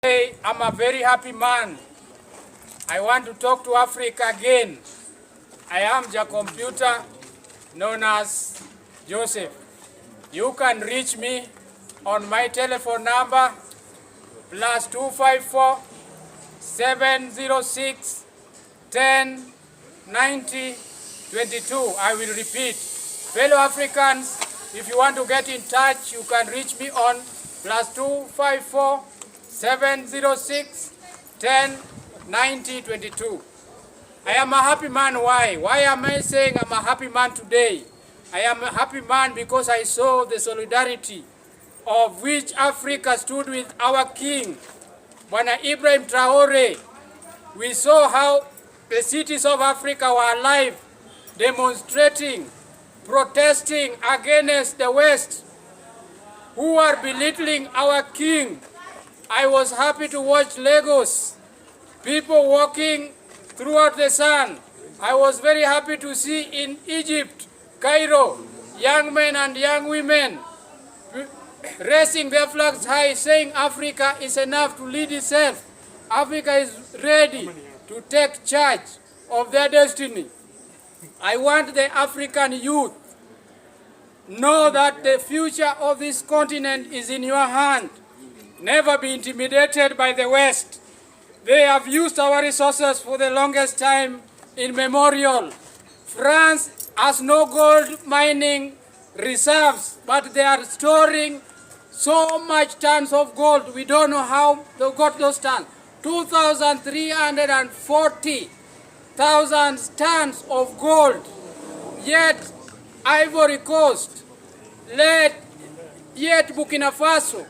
Hey, I'm a very happy man. I want to talk to Africa again. I am the computer known as Joseph. You can reach me on my telephone number +254 706 10 90 22. I will repeat. Fellow Africans, if you want to get in touch, you can reach me on +254 706 10 90 22. I am a happy man. Why? Why am I saying I'm a happy man today? I am a happy man because I saw the solidarity of which Africa stood with our king, Bwana Ibrahim Traore. We saw how the cities of Africa were alive, demonstrating, protesting against the West, who are belittling our king. I was happy to watch Lagos, people walking throughout the sun. I was very happy to see in Egypt, Cairo, young men and young women raising their flags high, saying Africa is enough to lead itself. Africa is ready to take charge of their destiny. I want the African youth know that the future of this continent is in your hand. Never be intimidated by the West. They have used our resources for the longest time immemorial. France has no gold mining reserves, but they are storing so much tons of gold. We don't know how they got those tons. 2,340,000 tons of gold. Yet Ivory Coast, yet Burkina Faso,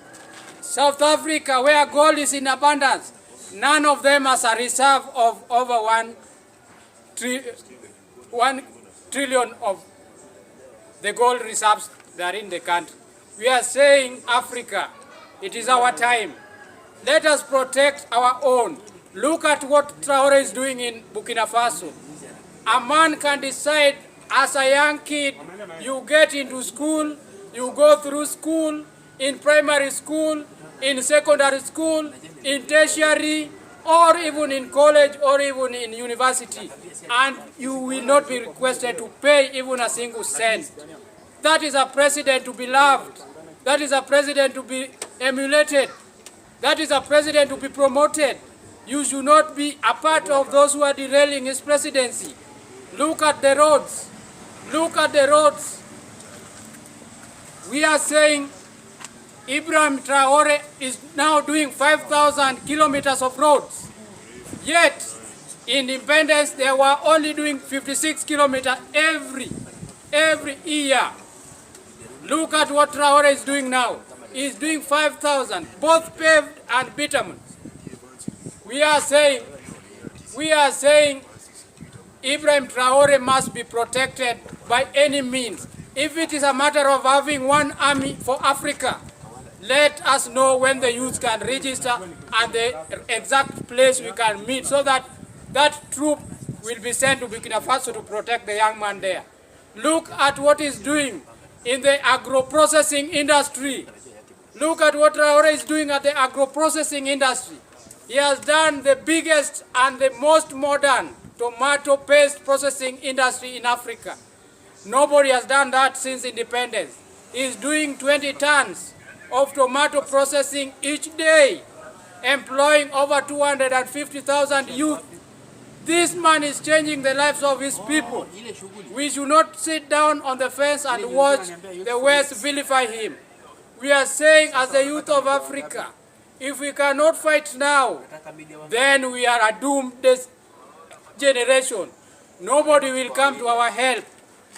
South Africa, where gold is in abundance, none of them has a reserve of over 1 trillion of the gold reserves that are in the country. We are saying, Africa, it is our time. Let us protect our own. Look at what Traore is doing in Burkina Faso. A man can decide as a young kid, you get into school, you go through school, in primary school, in secondary school, in tertiary, or even in college, or even in university, and you will not be requested to pay even a single cent. That is a president to be loved. That is a president to be emulated. That is a president to be promoted. You should not be a part of those who are derailing his presidency. Look at the roads. Look at the roads. We are saying Ibrahim Traore is now doing 5,000 kilometers of roads. Yet, in independence, they were only doing 56 kilometers every year. Look at what Traore is doing now. He is doing 5,000, both paved and bitumen. We are saying Ibrahim Traore must be protected by any means. If it is a matter of having one army for Africa, let us know when the youth can register and the exact place we can meet, so that that troop will be sent to Burkina Faso to protect the young man there. Look at what he's doing in the agro-processing industry. Look at what Traore is doing at the agro-processing industry. He has done the biggest and the most modern tomato paste processing industry in Africa. Nobody has done that since independence. He is doing 20 tons of tomato processing each day, employing over 250,000 youth. This man is changing the lives of his people. We should not sit down on the fence and watch the West vilify him. We are saying, as the youth of Africa, if we cannot fight now, then we are a doomed generation. Nobody will come to our help.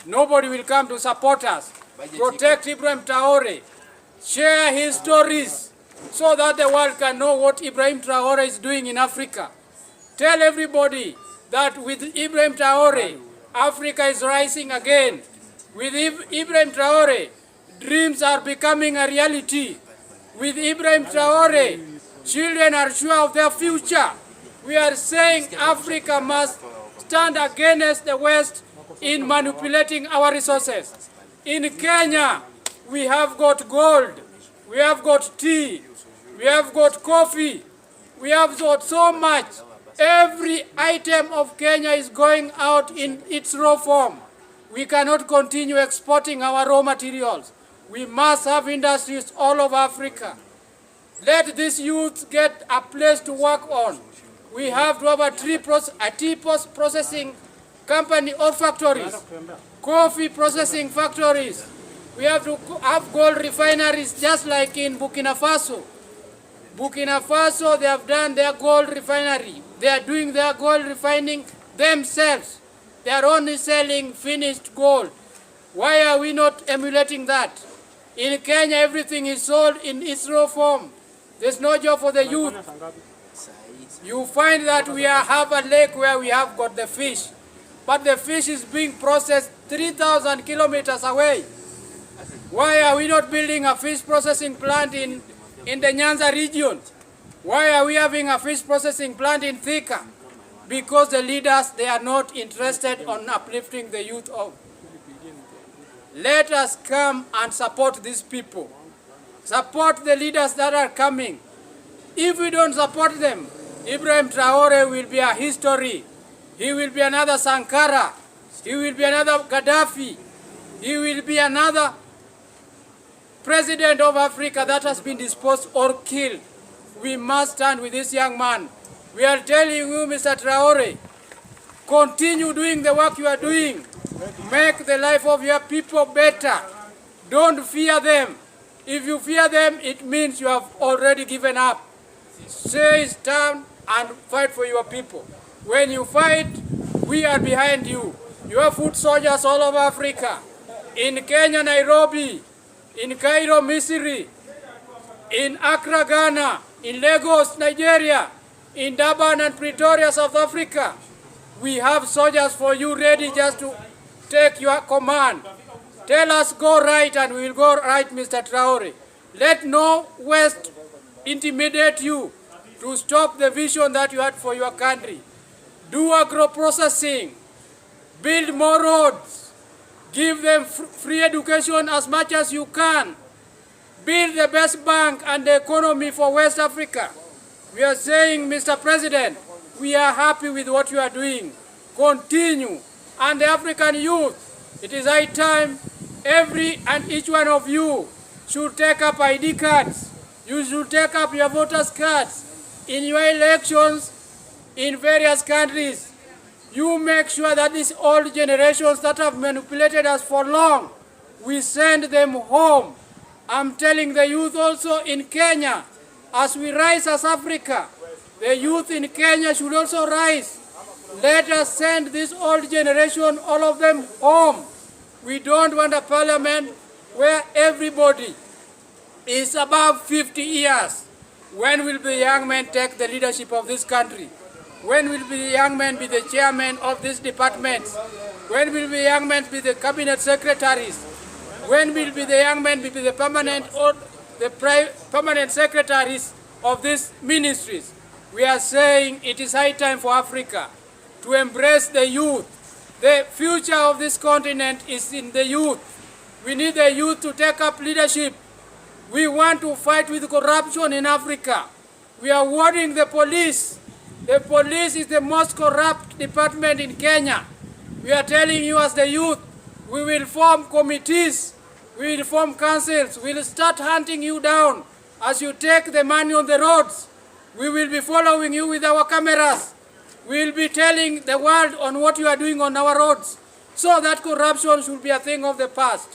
Nobody will come to support us. Protect Ibrahim Traore. Share his stories so that the world can know what Ibrahim Traore is doing in Africa. Tell everybody that with Ibrahim Traore, Africa is rising again. With Ibrahim Traore, dreams are becoming a reality. With Ibrahim Traore, children are sure of their future. We are saying Africa must stand against the West in manipulating our resources. In Kenya, we have got gold, we have got tea, we have got coffee, We have got so much. Every item of Kenya is going out in its raw form. We cannot continue exporting our raw materials. We must have industries all over Africa. Let these youths get a place to work on. We have to have a tea processing company or factories, coffee processing factories. We have to have gold refineries just like in Burkina Faso. Burkina Faso, they have done their gold refinery. They are doing their gold refining themselves. They are only selling finished gold. Why are we not emulating that? In Kenya, everything is sold in its raw form. There's no job for the youth. You find that we have a lake where we have got the fish, but the fish is being processed 3,000 kilometers away. Why are we not building a fish processing plant in the Nyanza region? Why are we having a fish processing plant in Thika? Because the leaders, they are not interested on uplifting the youth of. Let us come and support these people. Support the leaders that are coming. If we don't support them, Ibrahim Traore will be a history. He will be another Sankara. He will be another Gaddafi. He will be another president of Africa that has been disposed or killed. We must stand with this young man. We are telling you, Mr. Traore, continue doing the work you are doing. Make the life of your people better. Don't fear them. If you fear them, it means you have already given up. Say stand and fight for your people. When you fight, we are behind you. You have foot soldiers all over Africa. In Kenya, Nairobi, in Cairo, Missouri, in Accra, Ghana, in Lagos, Nigeria, in Durban and Pretoria, South Africa. We have soldiers for you ready just to take your command. Tell us go right and we will go right, Mr. Traore. Let no West intimidate you to stop the vision that you had for your country. Do agro-processing. Build more roads. Give them free education as much as you can. Build the best bank and the economy for West Africa. We are saying, Mr. President, we are happy with what you are doing. Continue. And the African youth, it is high time every and each one of you should take up ID cards. You should take up your voters' cards in your elections in various countries. You make sure that these old generations that have manipulated us for long, we send them home. I'm telling the youth also in Kenya, as we rise as Africa, the youth in Kenya should also rise. Let us send this old generation, all of them, home. We don't want a parliament where everybody is above 50 years. When will the young men take the leadership of this country? When will the young men be the chairman of these departments? When will the young men be the cabinet secretaries? When will be the young men be the permanent or the permanent secretaries of these ministries? We are saying it is high time for Africa to embrace the youth. The future of this continent is in the youth. We need the youth to take up leadership. We want to fight with corruption in Africa. We are warning the police. The police is the most corrupt department in Kenya. We are telling you as the youth, we will form committees, we will form councils, we will start hunting you down as you take the money on the roads. We will be following you with our cameras. We will be telling the world on what you are doing on our roads, so that corruption should be a thing of the past.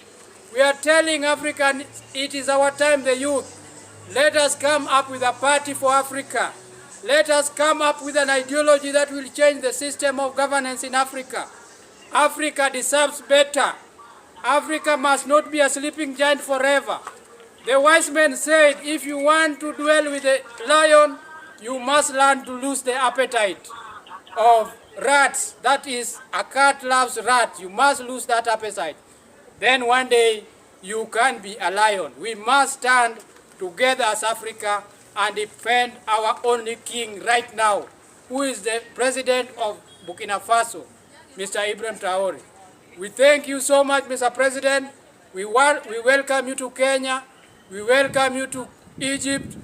We are telling Africans, it is our time, the youth. Let us come up with a party for Africa. Let us come up with an ideology that will change the system of governance in Africa. Africa deserves better. Africa must not be a sleeping giant forever. The wise men said, if you want to dwell with the lion, you must learn to lose the appetite of rats. That is, a cat loves rats. You must lose that appetite. Then one day, you can be a lion. We must stand together as Africa and defend our only king right now, who is the president of Burkina Faso, Mr. Ibrahim Traore. We thank you so much, Mr. President. We welcome you to Kenya. We welcome you to Egypt.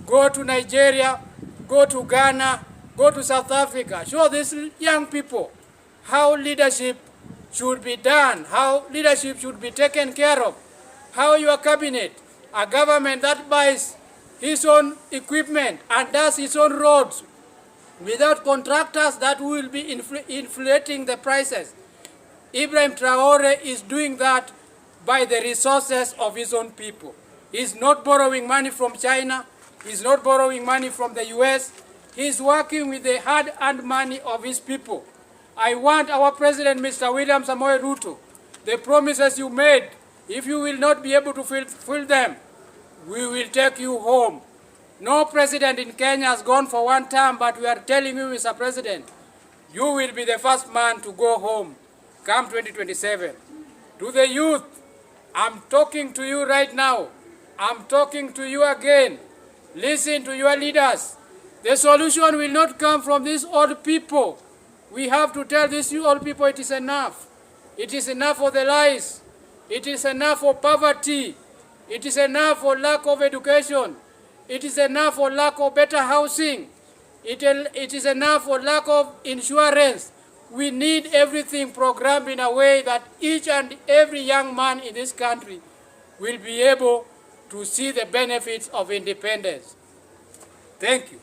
Go to Nigeria. go to Ghana, go to South Africa. Show these young people how leadership should be done, how leadership should be taken care of, how your cabinet, a government that buys his own equipment and does his own roads without contractors that will be inflating the prices. Ibrahim Traore is doing that by the resources of his own people. He's not borrowing money from China. He's not borrowing money from the US. He's working with the hard-earned money of his people. I want our President, Mr. William Samoei Ruto, the promises you made, if you will not be able to fulfill them, we will take you home. No president in Kenya has gone for one term, but we are telling you, Mr. President, you will be the first man to go home come 2027. To the youth, I'm talking to you right now. I'm talking to you again. Listen to your leaders. The solution will not come from these old people. We have to tell these old people it is enough. It is enough for the lies. It is enough for poverty. It is enough for lack of education. It is enough for lack of better housing. It is enough for lack of insurance. We need everything programmed in a way that each and every young man in this country will be able to see the benefits of independence. Thank you.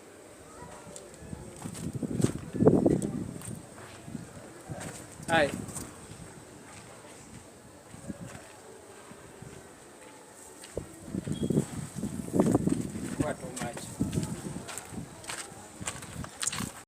Hi.